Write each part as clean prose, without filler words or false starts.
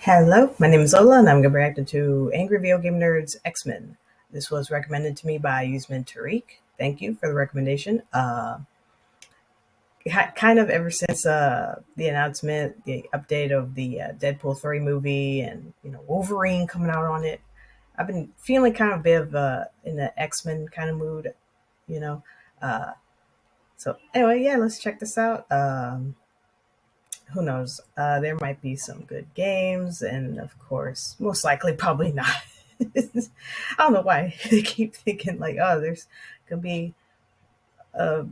Hello, my name is Lola, and I'm going to be reacting to Angry Video Game Nerds X-Men. This was recommended to me by Usman Tariq. Thank you for the recommendation. Kind of ever since the announcement, the update of the Deadpool 3 movie, and Wolverine coming out on it, I've been feeling kind of a bit of in the X-Men kind of mood, you know. Uh, so anyway, yeah, let's check this out. Who knows? There might be some good games, and of course, most likely, probably not. I don't know why they keep thinking like, oh, there's gonna be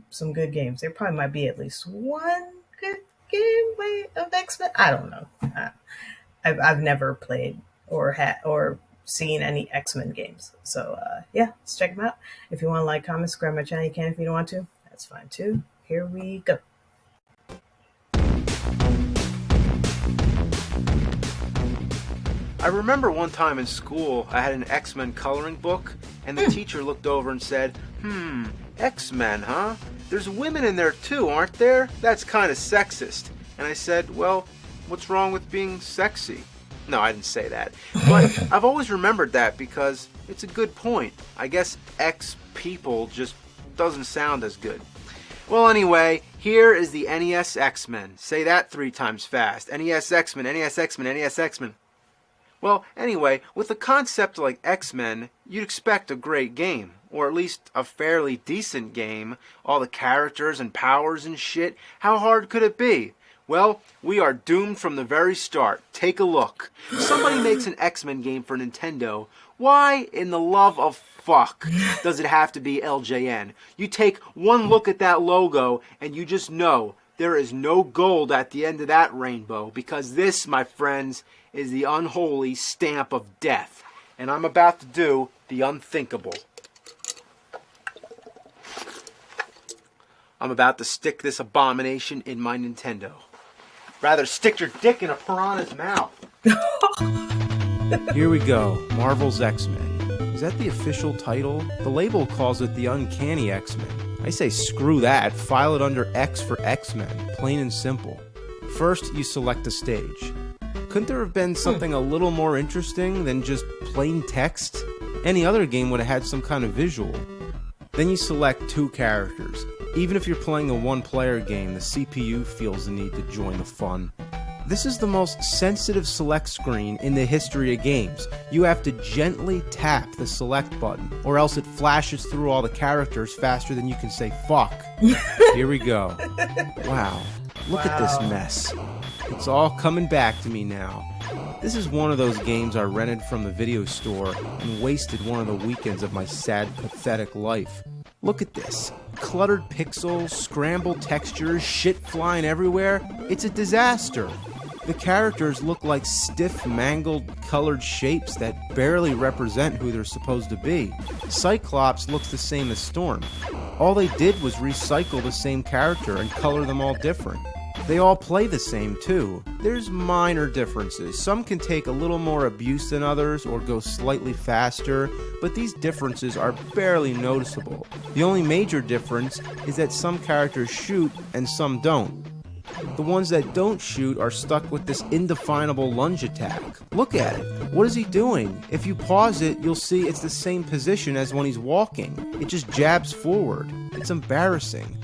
some good games. There probably might be at least one good game of X Men. I don't know. I've never played or had or seen any X Men games. So yeah, let's check them out. If you want to like, comment, subscribe my channel, you can. If you don't want to, that's fine too. Here we go. I remember one time in school I had an X-Men coloring book, and the teacher looked over and said, X-Men, huh? There's women in there too, aren't there? That's kind of sexist. And I said, well, what's wrong with being sexy? No, I didn't say that. But I've always remembered that because it's a good point. I guess X-people just doesn't sound as good. Well, anyway, here is the NES X-Men. Say that 3 times fast. NES X-Men, NES X-Men, NES X-Men. Well, anyway, with a concept like X-Men, you'd expect a great game, or at least a fairly decent game. All the characters and powers and shit, how hard could it be? Well, we are doomed from the very start. Take a look. Somebody makes an X-Men game for Nintendo. Why, in the love of fuck, does it have to be LJN? You take one look at that logo, and you just know there is no gold at the end of that rainbow, because this, my friends, is the unholy stamp of death. And I'm about to do the unthinkable. I'm about to stick this abomination in my Nintendo. Rather stick your dick in a piranha's mouth. Here we go. Marvel's X-Men. Is that the official title? The label calls it the Uncanny X-Men. I say screw that. File it under X for X-Men. Plain and simple. First, you select a stage. Couldn't there have been something a little more interesting than just plain text? Any other game would have had some kind of visual. Then you select 2 characters. Even if you're playing a one-player game, the CPU feels the need to join the fun. This is the most sensitive select screen in the history of games. You have to gently tap the select button, or else it flashes through all the characters faster than you can say fuck. Here we go. Wow. Look at this mess. It's all coming back to me now. This is one of those games I rented from the video store and wasted one of the weekends of my sad, pathetic life. Look at this. Cluttered pixels, scrambled textures, shit flying everywhere. It's a disaster. The characters look like stiff, mangled, colored shapes that barely represent who they're supposed to be. Cyclops looks the same as Storm. All they did was recycle the same character and color them all different. They all play the same too. There's minor differences. Some can take a little more abuse than others or go slightly faster, but these differences are barely noticeable. The only major difference is that some characters shoot and some don't. The ones that don't shoot are stuck with this indefinable lunge attack. Look at it. What is he doing? If you pause it, you'll see it's the same position as when he's walking. It just jabs forward. It's embarrassing.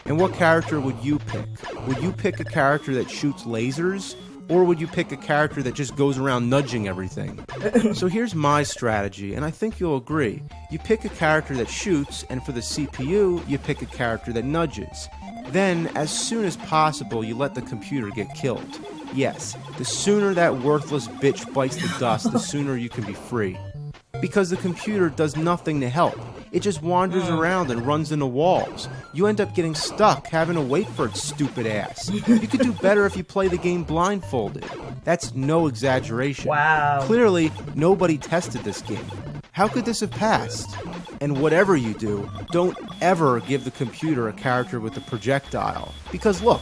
And what character would you pick? Would you pick a character that shoots lasers? Or would you pick a character that just goes around nudging everything? So here's my strategy, and I think you'll agree. You pick a character that shoots, and for the CPU, you pick a character that nudges. Then, as soon as possible, you let the computer get killed. Yes, the sooner that worthless bitch bites the dust, the sooner you can be free. Because the computer does nothing to help. It just wanders around and runs into walls. You end up getting stuck, having to wait for its stupid ass. You could do better if you play the game blindfolded. That's no exaggeration. Wow. Clearly, nobody tested this game. How could this have passed? And whatever you do, don't ever give the computer a character with a projectile. Because look,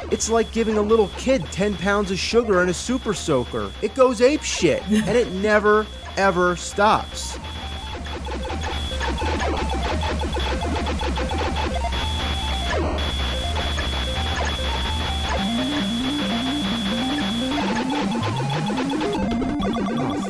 it's like giving a little kid 10 pounds of sugar and a super soaker. It goes ape shit, and it never, ever stops.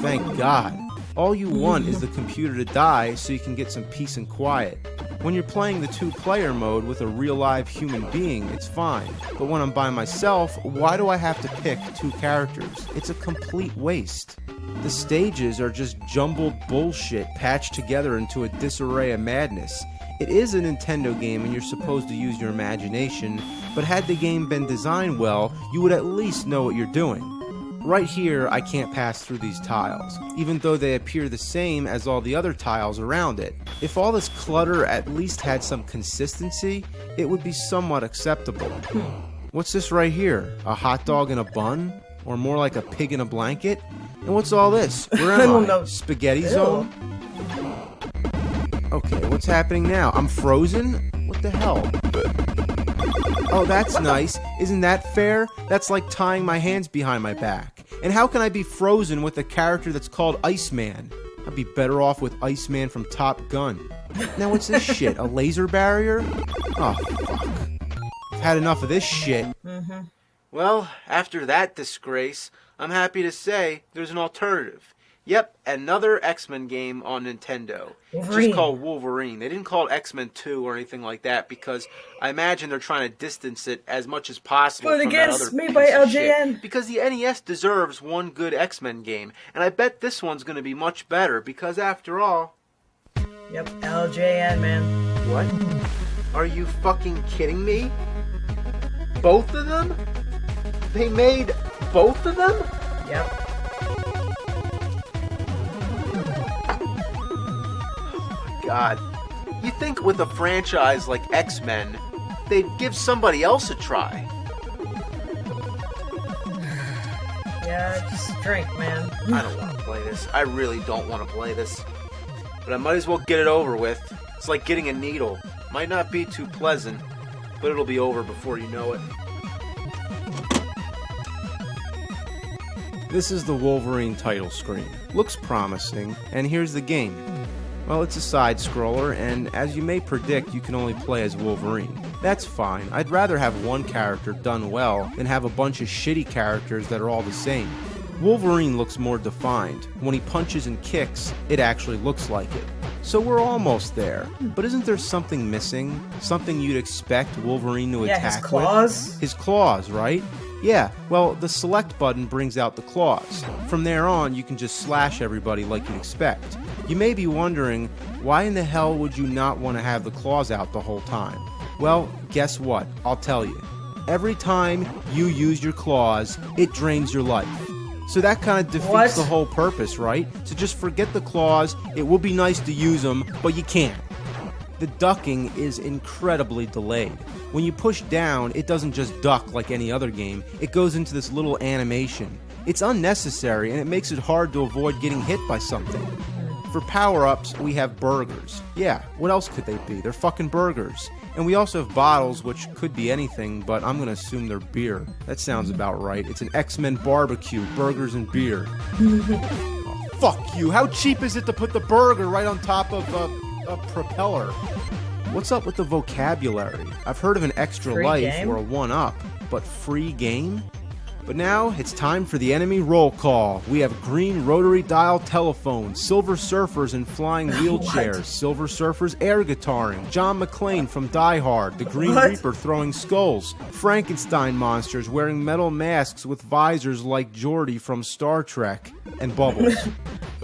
Thank God. All you want is the computer to die so you can get some peace and quiet. When you're playing the two-player mode with a real live human being, it's fine. But when I'm by myself, why do I have to pick two characters? It's a complete waste. The stages are just jumbled bullshit patched together into a disarray of madness. It is a Nintendo game and you're supposed to use your imagination, but had the game been designed well, you would at least know what you're doing. Right here, I can't pass through these tiles, even though they appear the same as all the other tiles around it. If all this clutter at least had some consistency, it would be somewhat acceptable. What's this right here? A hot dog in a bun? Or more like a pig in a blanket? And what's all this? Where am I? don't know. Spaghetti Ew. zone? Okay, what's happening now? I'm frozen? What the hell? Oh, that's nice. Isn't that fair? That's like tying my hands behind my back. And how can I be frozen with a character that's called Iceman? I'd be better off with Iceman from Top Gun. Now what's this shit? A laser barrier? Oh, fuck. I've had enough of this shit. Well, after that disgrace, I'm happy to say there's an alternative. Yep, another X-Men game on Nintendo. Wolverine. Just called Wolverine. They didn't call it X-Men 2 or anything like that because I imagine they're trying to distance it as much as possible But from that against other made piece by of shit. AVGN. Because the NES deserves one good X-Men game, and I bet this one's going to be much better because after all... Yep, LJN, man. What? Are you fucking kidding me? Both of them? They made both of them? Yep. God. You think with a franchise like X-Men, they'd give somebody else a try. Yeah, just drink, man. I don't want to play this. I really don't want to play this. But I might as well get it over with. It's like getting a needle. Might not be too pleasant, but it'll be over before you know it. This is the Wolverine title screen. Looks promising, and here's the game. Well, it's a side-scroller, and as you may predict, you can only play as Wolverine. That's fine. I'd rather have one character done well than have a bunch of shitty characters that are all the same. Wolverine looks more defined. When he punches and kicks, it actually looks like it. So we're almost there. But isn't there something missing? Something you'd expect Wolverine to attack his claws? with? His claws, right? Yeah, well, the select button brings out the claws. From there on, you can just slash everybody like you'd expect. You may be wondering, why in the hell would you not want to have the claws out the whole time? Well, guess what? I'll tell you. Every time you use your claws, it drains your life. So that kind of defeats the whole purpose, right? So just forget the claws. It would be nice to use them, but you can't. The ducking is incredibly delayed. When you push down, it doesn't just duck like any other game. It goes into this little animation. It's unnecessary, and it makes it hard to avoid getting hit by something. For power-ups, we have burgers. Yeah, what else could they be? They're fucking burgers. And we also have bottles, which could be anything, but I'm going to assume they're beer. That sounds about right. It's an X-Men barbecue, burgers and beer. Oh, fuck you. How cheap is it to put the burger right on top of a propeller? What's up with the vocabulary? I've heard of an extra Free life game? or a one-up, but free game? But now, it's time for the enemy roll call. We have green rotary dial telephones, silver surfers in flying wheelchairs, silver surfers air guitaring, John McClane from Die Hard, the Green Reaper throwing skulls, Frankenstein monsters wearing metal masks with visors like Geordi from Star Trek, and bubbles.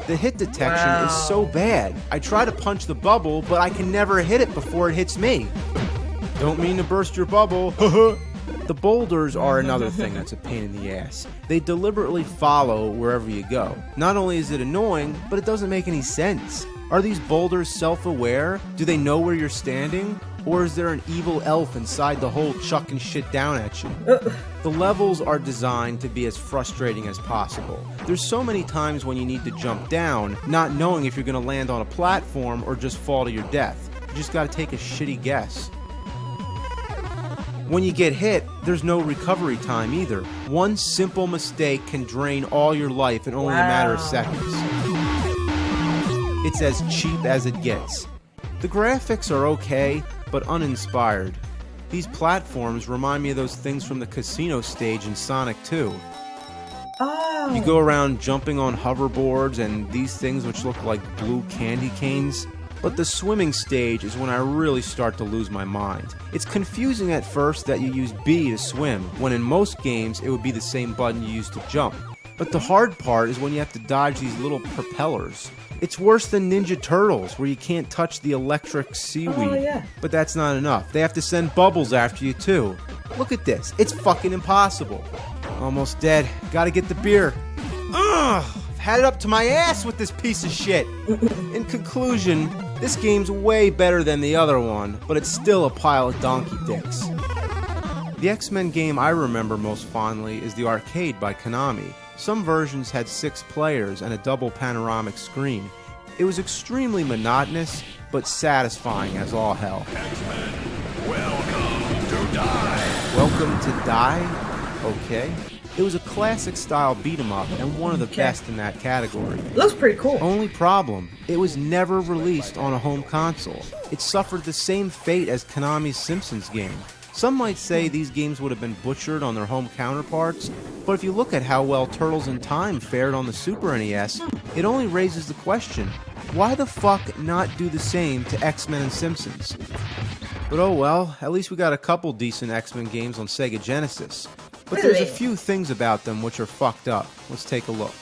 The hit detection is so bad. I try to punch the bubble, but I can never hit it before it hits me. Don't mean to burst your bubble. The boulders are another thing that's a pain in the ass. They deliberately follow wherever you go. Not only is it annoying, but it doesn't make any sense. Are these boulders self-aware? Do they know where you're standing? Or is there an evil elf inside the hole chucking shit down at you? The levels are designed to be as frustrating as possible. There's so many times when you need to jump down, not knowing if you're going to land on a platform or just fall to your death. You just got to take a shitty guess. When you get hit, there's no recovery time either. One simple mistake can drain all your life in only a matter of seconds. It's as cheap as it gets. The graphics are okay, but uninspired. These platforms remind me of those things from the casino stage in Sonic 2. Oh, You go around jumping on hoverboards and these things which look like blue candy canes. But the swimming stage is when I really start to lose my mind. It's confusing at first that you use B to swim, when in most games it would be the same button you use to jump. But the hard part is when you have to dodge these little propellers. It's worse than Ninja Turtles, where you can't touch the electric seaweed. Oh, yeah. But that's not enough. They have to send bubbles after you too. Look at this. It's fucking impossible. Almost dead. Gotta get the beer. Ugh! I've had it up to my ass with this piece of shit. In conclusion, this game's way better than the other one, but it's still a pile of donkey dicks. The X-Men game I remember most fondly is the arcade by Konami. Some versions had 6 players and a double panoramic screen. It was extremely monotonous, but satisfying as all hell. X-Men, welcome to die. Welcome to Die? Okay. It was a classic style beat 'em up and one of the best in that category. Looks pretty cool. Only problem, it was never released on a home console. It suffered the same fate as Konami's Simpsons game. Some might say these games would have been butchered on their home counterparts, but if you look at how well Turtles in Time fared on the Super NES, it only raises the question, why the fuck not do the same to X-Men and Simpsons? But oh well, at least we got a couple decent X-Men games on Sega Genesis. But there's a few things about them which are fucked up. Let's take a look.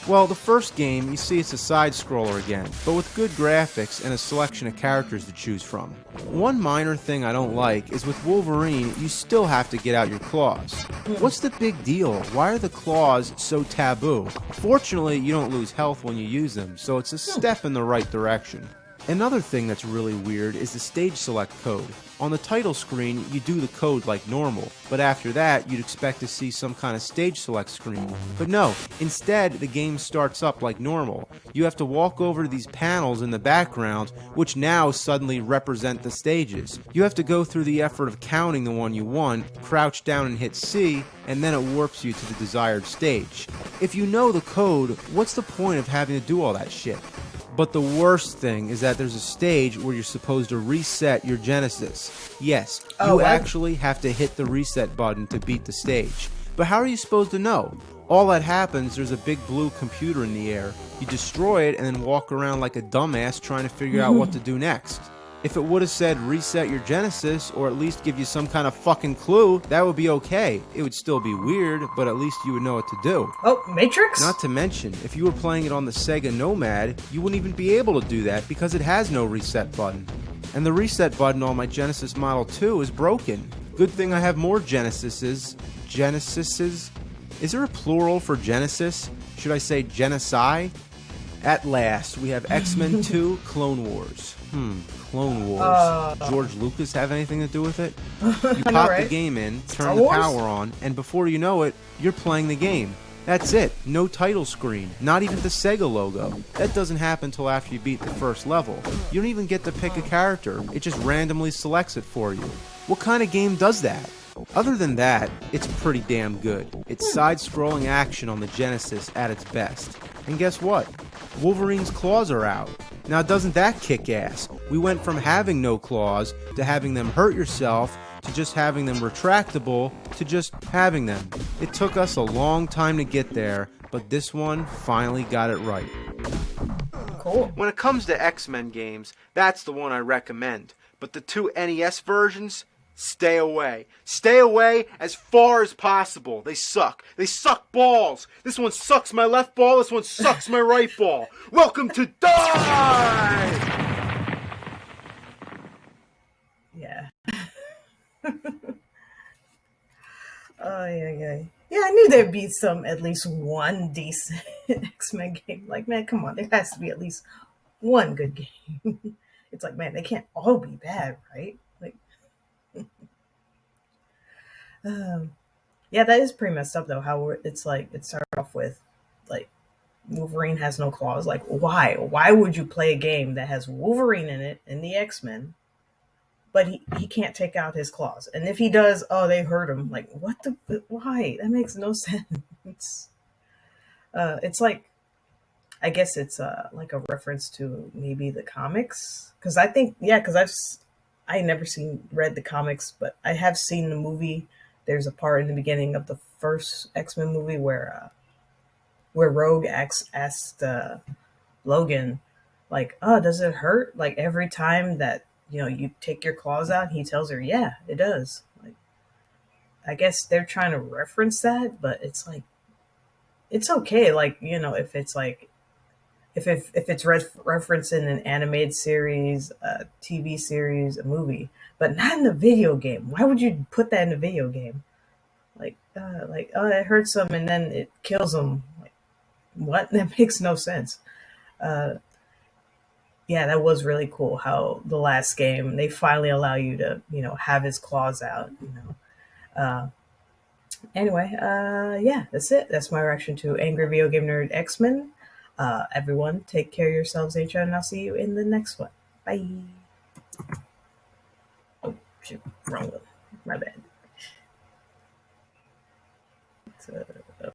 Well, the first game, you see it's a side-scroller again, but with good graphics and a selection of characters to choose from. One minor thing I don't like is with Wolverine, you still have to get out your claws. What's the big deal? Why are the claws so taboo? Fortunately, you don't lose health when you use them, so it's a step in the right direction. Another thing that's really weird is the stage select code. On the title screen, you do the code like normal, but after that, you'd expect to see some kind of stage select screen. But no, instead, the game starts up like normal. You have to walk over to these panels in the background, which now suddenly represent the stages. You have to go through the effort of counting the one you want, crouch down and hit C, and then it warps you to the desired stage. If you know the code, what's the point of having to do all that shit? But the worst thing is that there's a stage where you're supposed to reset your Genesis. Yes, you actually have to hit the reset button to beat the stage. But how are you supposed to know? All that happens, there's a big blue computer in the air. You destroy it and then walk around like a dumbass trying to figure out what to do next. If it would have said reset your Genesis, or at least give you some kind of fucking clue, that would be okay. It would still be weird, but at least you would know what to do. Oh, Matrix? Not to mention, if you were playing it on the Sega Nomad, you wouldn't even be able to do that because it has no reset button. And the reset button on my Genesis Model 2 is broken. Good thing I have more Genesises. Genesises? Is there a plural for Genesis? Should I say Genocide? At last, we have X-Men 2 Clone Wars. Clone Wars. George Lucas have anything to do with it? You pop the game in, turn the power on, and before you know it, you're playing the game. That's it. No title screen. Not even the Sega logo. That doesn't happen until after you beat the first level. You don't even get to pick a character. It just randomly selects it for you. What kind of game does that? Other than that, it's pretty damn good. It's side-scrolling action on the Genesis at its best. And guess what? Wolverine's claws are out. Now doesn't that kick ass? We went from having no claws to having them hurt yourself to just having them retractable to just having them. It took us a long time to get there, but this one finally got it right. Cool. When it comes to X-Men games, that's the one I recommend. But the 2 NES versions, stay away. Stay away as far as possible. They suck. They suck balls. This one sucks my left ball. This one sucks my right ball. Welcome to Die! Yeah. Oh, yeah. Yeah, I knew there'd be at least one decent X-Men game. Like, man, come on. There has to be at least one good game. It's like, man, they can't all be bad, right? Like, yeah, that is pretty messed up though. How it's like it started off with like Wolverine has no claws. Like, why? Why would you play a game that has Wolverine in it in the X-Men, but he can't take out his claws? And if he does, oh, they hurt him. Like, what the? Why? That makes no sense. It's like, I guess it's like a reference to maybe the comics, because I think because I never read the comics, but I have seen the movie. There's a part in the beginning of the first X-Men movie where where Rogue asked Logan, like, "Oh, does it hurt?" Like every time that you take your claws out, he tells her, "Yeah, it does." Like, I guess they're trying to reference that, but it's like it's okay. Like if it's like if it's referenced in an animated series, a TV series, a movie, but not in the video game. Why would you put that in the video game? Like oh, it hurts him and then it kills him. Like what? That makes no sense. Uh, yeah, that was really cool. How the last game they finally allow you to have his claws out. Anyway, yeah, that's it. That's my reaction to Angry Video Game Nerd X-Men. Everyone, take care of yourselves, and I'll see you in the next one. Bye. Oh, shoot, wrong one. My bad.